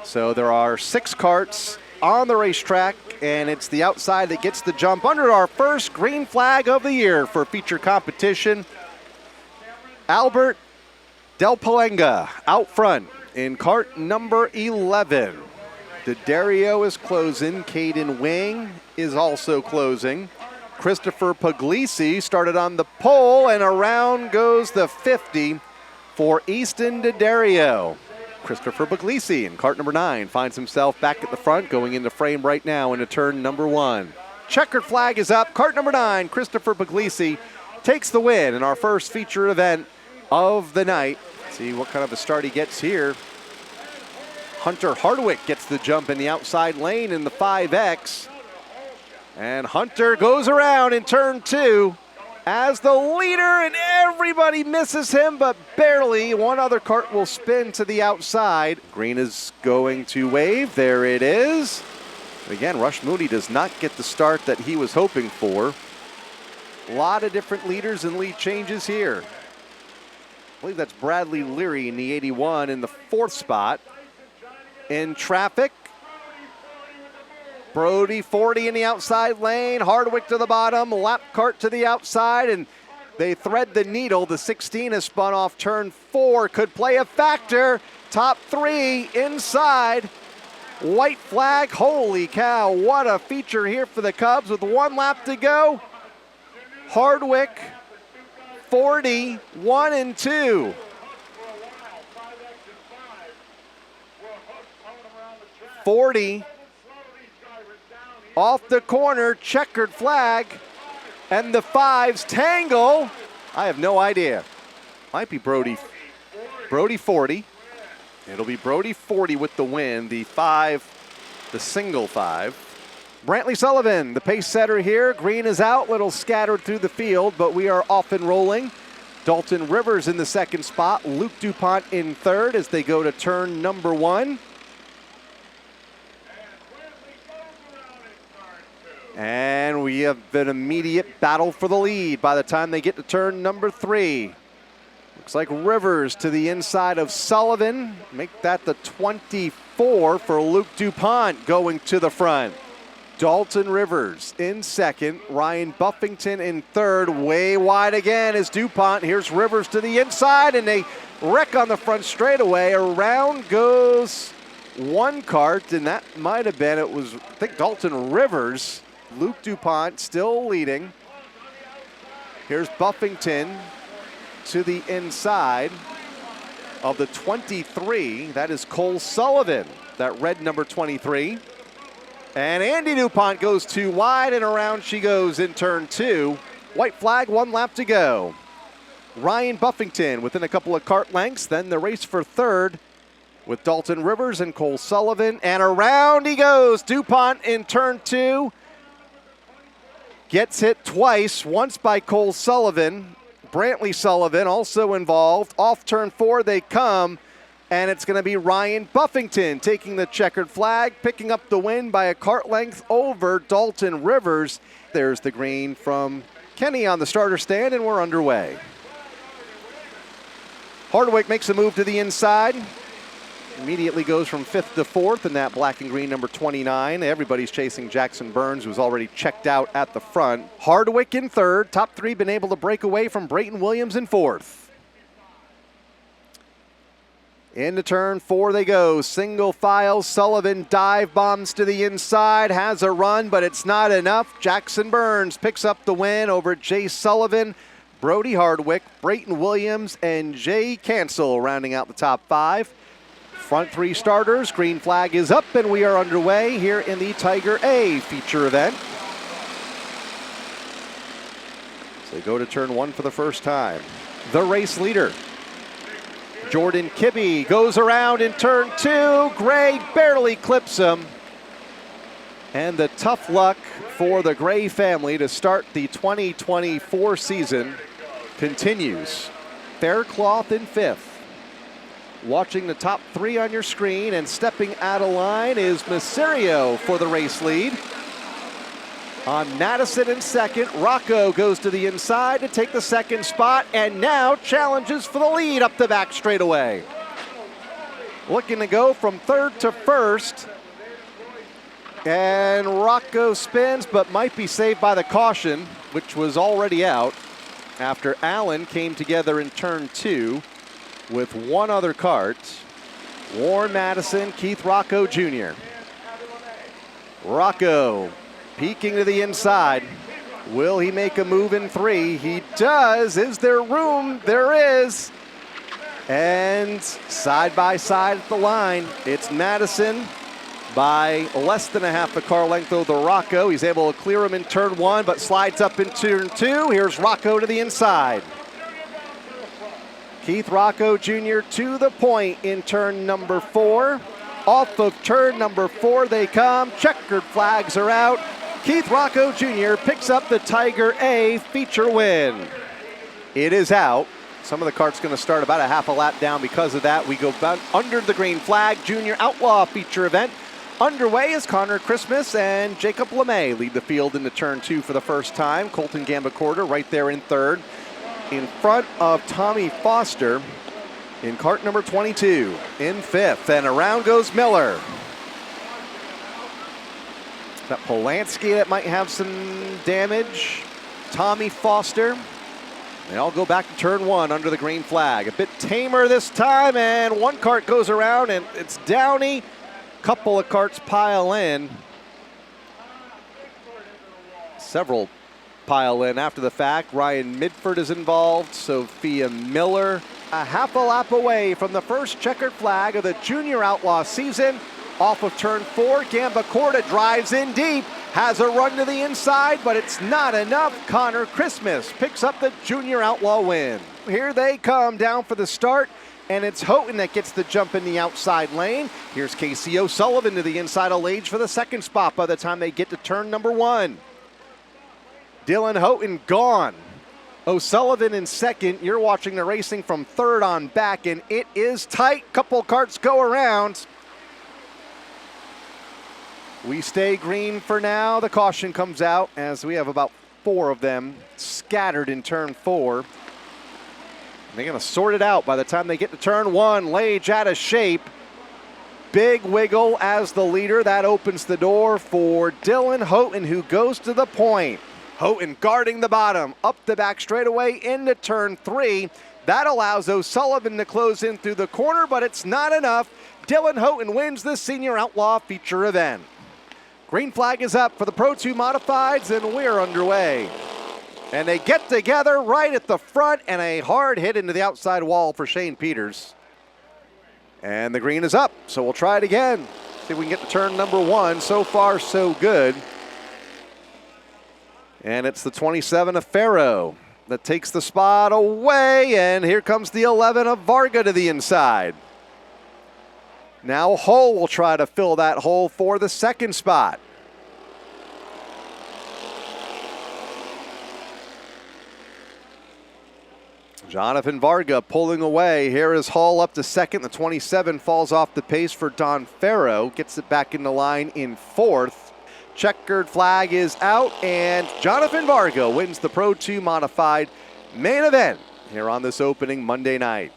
So there are 6 karts on the racetrack, and it's the outside that gets the jump under our first green flag of the year for feature competition. Albert Del Palenga out front in kart number 11. D'Addario is closing. Caden Wing is also closing. Christopher Puglisi started on the pole, and around goes the 50 for Easton D'Addario. Christopher Puglisi in kart number 9 finds himself back at the front, going into frame right now into turn number 1. Checkered flag is up. Kart number 9, Christopher Puglisi takes the win in our first feature event of the night. See what kind of a start he gets here. Hunter Hardwick gets the jump in the outside lane in the 5X. And Hunter goes around in turn 2 as the leader, and everybody misses him, but barely. One other kart will spin to the outside. Green is going to wave. There it is. But again, Rush Mooney does not get the start that he was hoping for. A lot of different leaders and lead changes here. I believe that's Bradley Leary in the 81 in the 4th spot. In traffic, Brody 40 in the outside lane, Hardwick to the bottom, lap kart to the outside, and they thread the needle. The 16 has spun off turn 4, could play a factor. Top 3 inside. White flag, holy cow, what a feature here for the Cubs with 1 lap to go. Hardwick, 40, 1 and 2. .40 off the corner, checkered flag, and the 5s tangle. I have no idea. Might be Brody 40. It'll be Brody 40 with the win. The 5, the single 5. Brantley Sullivan, the pace setter here. Green is out, little scattered through the field, but we are off and rolling. Dalton Rivers in the 2nd spot. Luke DuPont in 3rd as they go to turn number 1. And we have an immediate battle for the lead by the time they get to turn number 3. Looks like Rivers to the inside of Sullivan. Make that the 24 for Luke DuPont going to the front. Dalton Rivers in 2nd. Ryan Buffington in 3rd. Way wide again is DuPont. Here's Rivers to the inside, and they wreck on the front straightaway. Around goes 1 kart, and that might have been, I think, Dalton Rivers. Luke DuPont still leading. Here's Buffington to the inside of the 23. That is Cole Sullivan, that red number 23. And Andy DuPont goes too wide, and around she goes in turn 2. White flag, 1 lap to go. Ryan Buffington within a couple of kart lengths. Then the race for 3rd with Dalton Rivers and Cole Sullivan. And around he goes. DuPont in turn 2. Gets hit twice, once by Cole Sullivan. Brantley Sullivan also involved. Off turn 4 they come, and it's going to be Ryan Buffington taking the checkered flag, picking up the win by a kart length over Dalton Rivers. There's the green from Kenny on the starter stand, and we're underway. Hardwick makes a move to the inside. Immediately goes from 5th to 4th in that black and green number 29. Everybody's chasing Jackson Burns, who's already checked out at the front. Hardwick in 3rd. Top 3 been able to break away from Brayton Williams in 4th. Into turn 4 they go. Single file. Sullivan dive bombs to the inside. Has a run, but it's not enough. Jackson Burns picks up the win over Jay Sullivan, Brody Hardwick, Brayton Williams, and Jay Cancel rounding out the top 5. Front 3 starters, green flag is up, and we are underway here in the Tiger A feature event. So they go to turn 1 for the first time. The race leader, Jordan Kibbe, goes around in turn 2. Gray barely clips him. And the tough luck for the Gray family to start the 2024 season continues. Faircloth in 5th. Watching the top 3 on your screen, and stepping out of line is Miserio for the race lead. On Madison in 2nd, Rocco goes to the inside to take the 2nd spot, and now challenges for the lead up the back straightaway. looking to go from third to first. And Rocco spins, but might be saved by the caution, which was already out after Allen came together in turn 2 with one other kart. Warren Madison, Keith Rocco Jr. Rocco peeking to the inside. Will he make a move in 3? He does. Is there room? There is. And side by side at the line, it's Madison by less than a half a car length over Rocco. He's able to clear him in turn 1, but slides up in turn 2. Here's Rocco to the inside. Keith Rocco Jr. to the point in turn number 4. Off of turn number 4 they come. Checkered flags are out. Keith Rocco Jr. picks up the Tiger A feature win. It is out. Some of the kart's going to start about a half a lap down because of that. We go under the green flag. Junior Outlaw feature event underway as Connor Christmas and Jacob LeMay lead the field into turn 2 for the first time. Colton Gambacorta right there in third, in front of Tommy Foster in kart number 22 in 5th. And around goes Miller. Is that Polanski that might have some damage? Tommy Foster. They all go back to turn 1 under the green flag. A bit tamer this time, and one kart goes around, and it's Downey. Couple of karts pile in. Several pile in after the fact. Ryan Midford is involved. Sophia Miller. A half a lap away from the first checkered flag of the Junior Outlaw season. Off of turn 4, Gambacorta drives in deep. Has a run to the inside, but it's not enough. Connor Christmas picks up the Junior Outlaw win. Here they come down for the start. And it's Houghton that gets the jump in the outside lane. Here's Casey O'Sullivan to the inside of Lage for the second spot by the time they get to turn number 1. Dylan Houghton gone. O'Sullivan in second. You're watching the racing from third on back, and it is tight. Couple karts go around. We stay green for now. The caution comes out as we have about 4 of them scattered in turn 4. They're going to sort it out by the time they get to turn 1. Lage out of shape. Big wiggle as the leader. That opens the door for Dylan Houghton, who goes to the point. Houghton guarding the bottom. Up the back straightaway into turn 3. That allows O'Sullivan to close in through the corner, but it's not enough. Dylan Houghton wins the Senior Outlaw feature event. Green flag is up for the Pro 2 Modifieds, and we're underway. And they get together right at the front, and a hard hit into the outside wall for Shane Peters. And the green is up, so we'll try it again. See if we can get to turn number 1. So far, so good. And it's the 27 of Farrow that takes the spot away, and here comes the 11 of Varga to the inside. Now Hull will try to fill that hole for the second spot. Jonathan Varga pulling away. Here is Hull up to second. The 27 falls off the pace for Don Farrow. Gets it back in the line in 4th. Checkered flag is out, and Jonathan Varga wins the Pro 2 Modified main event here on this opening Monday night.